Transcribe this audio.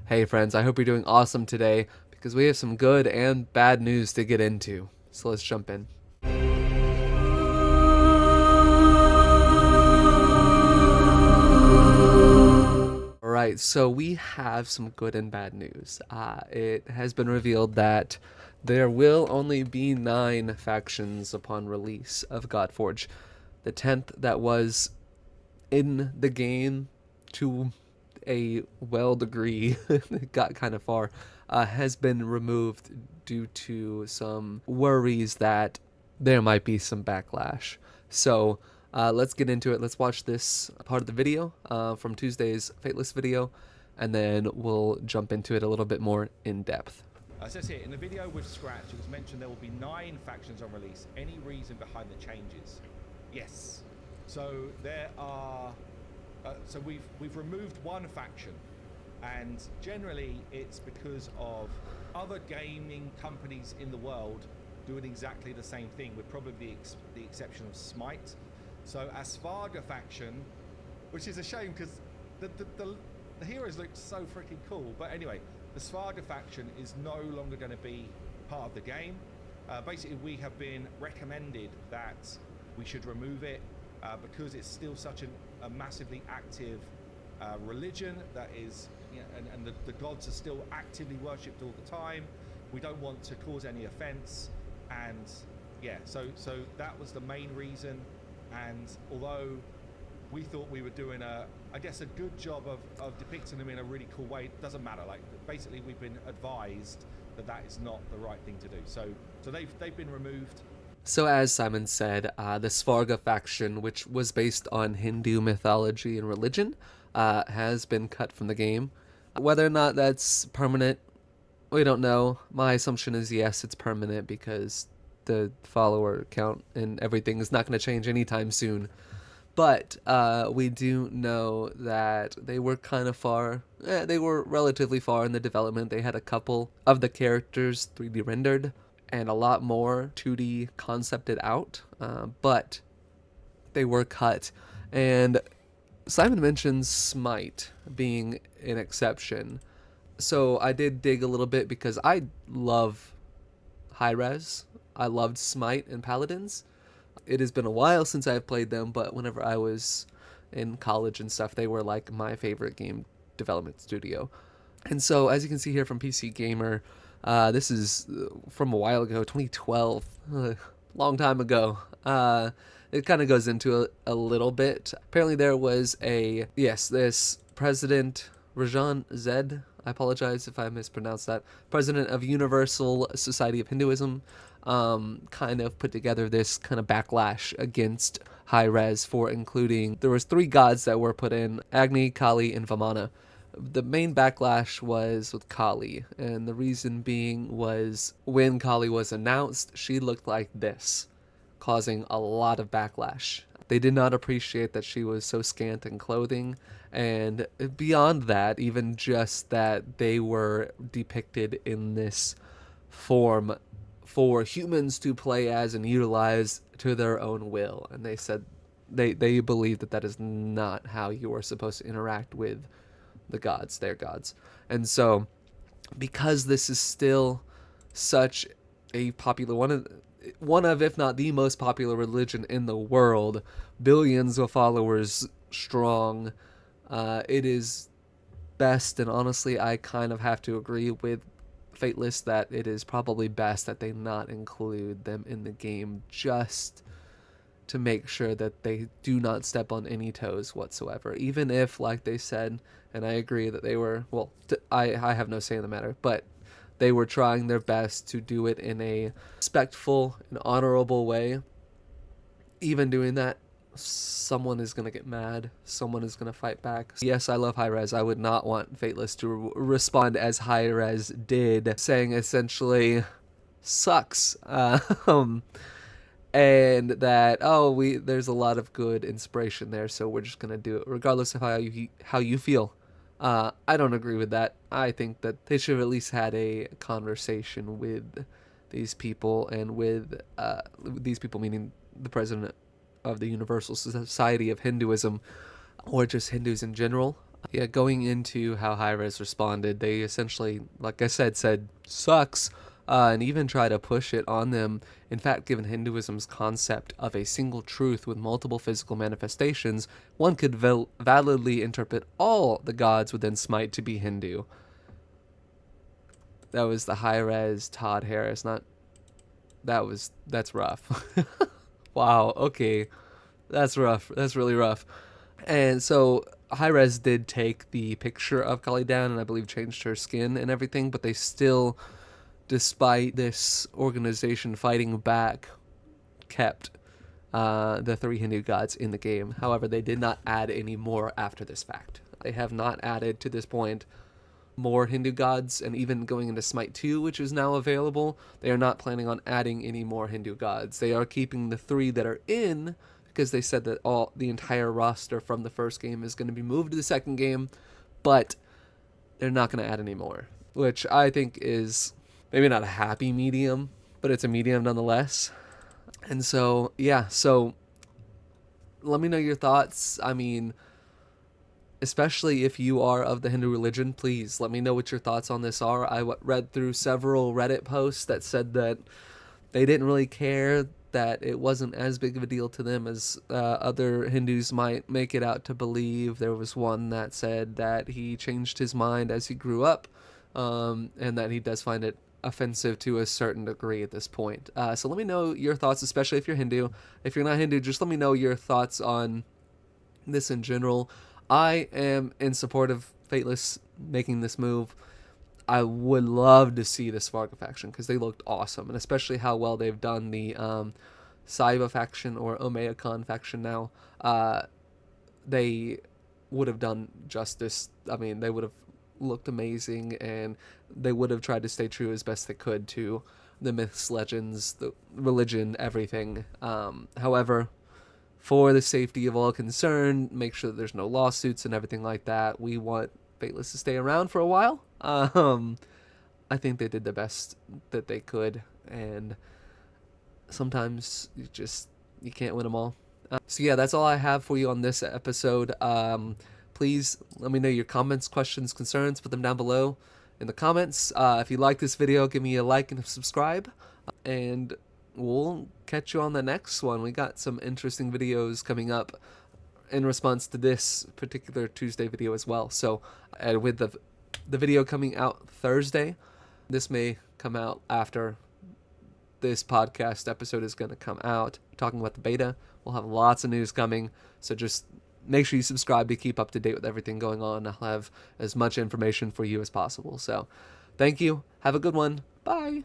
Hey friends, I hope you're doing awesome today because we have some good and bad news to get into. So let's jump in. Alright, so we have some good and bad news. It has been revealed that there will only be 9 factions upon release of Godforge. The 10th that was in the game to a well degree, it got kind of far, has been removed due to some worries that there might be some backlash. So let's get into it. Let's watch this part of the video from Tuesday's Fateless video, and then we'll jump into it a little bit more in depth. It says here, in the video with Scratch, it was mentioned there will be 9 factions on release. Any reason behind the changes? Yes. So there are... so we've removed one faction, and generally it's because of other gaming companies in the world doing exactly the same thing, with probably the exception of SMITE. So our Svarga faction, which is a shame because the heroes looked so freaking cool, but anyway, the Svarga faction is no longer going to be part of the game. Basically, we have been recommended that we should remove it because it's still such a massively active religion that is, you know, and the gods are still actively worshipped all the time. We don't want to cause any offense, and yeah, so that was the main reason. And although we thought we were doing I guess a good job of depicting them in a really cool way, it doesn't matter. Like, basically we've been advised that is not the right thing to do. So they've been removed. So as Simon said, the Svarga faction, which was based on Hindu mythology and religion, has been cut from the game. Whether or not that's permanent, we don't know. My assumption is yes, it's permanent, because the follower count and everything is not going to change anytime soon. But we do know that they were kind of far. They were relatively far in the development. They had a couple of the characters 3D rendered and a lot more 2D concepted out, but they were cut. And Simon mentions SMITE being an exception. So I did dig a little bit because I love high res. I loved SMITE and Paladins. It has been a while since I've played them, but whenever I was in college and stuff, they were like my favorite game development studio. And so, as you can see here from PC Gamer, this is from a while ago, 2012, long time ago. It kind of goes into a little bit. Apparently there was this President Rajan Zed, I apologize if I mispronounced that, president of Universal Society of Hinduism, kind of put together this kind of backlash against high res for including, there was 3 gods that were put in: Agni, Kali, and Vamana. The main backlash was with Kali, and the reason being was when Kali was announced, she looked like this, causing a lot of backlash. They did not appreciate that she was so scant in clothing, and beyond that, even just that they were depicted in this form for humans to play as and utilize to their own will. And they said they believe that is not how you are supposed to interact with the gods, their gods. And so, because this is still such a popular one of, if not the most popular religion in the world, billions of followers strong, it is best, and honestly I kind of have to agree with Fateless that it is probably best that they not include them in the game, just to make sure that they do not step on any toes whatsoever. Even if, like they said, and I agree that they were, well, I have no say in the matter, but they were trying their best to do it in a respectful and honorable way. Even doing that, someone is going to get mad. Someone is going to fight back. Yes, I love high res. I would not want Fateless to respond as high res did, saying essentially, sucks. And that, there's a lot of good inspiration there, so we're just going to do it regardless of how you feel. I don't agree with that. I think that they should have at least had a conversation with these people, and with these people meaning the president of the Universal Society of Hinduism, or just Hindus in general. Yeah, going into how Hi-Rez responded, they essentially, like I said sucks, and even try to push it on them. In fact, given Hinduism's concept of a single truth with multiple physical manifestations, one could validly interpret all the gods within SMITE to be Hindu. That was the Hi-Rez Todd Harris, not... That's rough. Wow, okay. That's rough. That's really rough. And so Hi-Rez did take the picture of Kali down and I believe changed her skin and everything, but they still, despite this organization fighting back, kept the 3 Hindu gods in the game. However, they did not add any more after this fact. They have not added to this point more Hindu gods, and even going into Smite 2, which is now available, they are not planning on adding any more Hindu gods. They are keeping the 3 that are in, because they said that the entire roster from the first game is going to be moved to the second game, but they're not going to add any more, which I think is maybe not a happy medium, but it's a medium nonetheless. And so, yeah, so let me know your thoughts. I mean, especially if you are of the Hindu religion, please let me know what your thoughts on this are. I read through several Reddit posts that said that they didn't really care, that it wasn't as big of a deal to them as other Hindus might make it out to believe. There was one that said that he changed his mind as he grew up, and that he does find it offensive to a certain degree at this point. So let me know your thoughts, especially if you're Hindu. If you're not Hindu, just let me know your thoughts on this in general. I am in support of Fateless making this move. I would love to see the Svarga faction because they looked awesome, and especially how well they've done the Saiba faction or Omeakon faction now. They would have done justice. I mean, they would have looked amazing, and they would have tried to stay true as best they could to the myths, legends, the religion, everything. However, for the safety of all concerned, make sure that there's no lawsuits and everything like that. We want Fateless to stay around for a while. I think they did the best that they could, and sometimes you can't win them all. So yeah, that's all I have for you on this episode. Please let me know your comments, questions, concerns. Put them down below in the comments. If you like this video, give me a like and a subscribe, and we'll catch you on the next one. We got some interesting videos coming up in response to this particular Tuesday video as well. So with the video coming out Thursday, this may come out after this podcast episode is going to come out. We're talking about the beta. We'll have lots of news coming, so just make sure you subscribe to keep up to date with everything going on. I'll have as much information for you as possible. So thank you. Have a good one. Bye.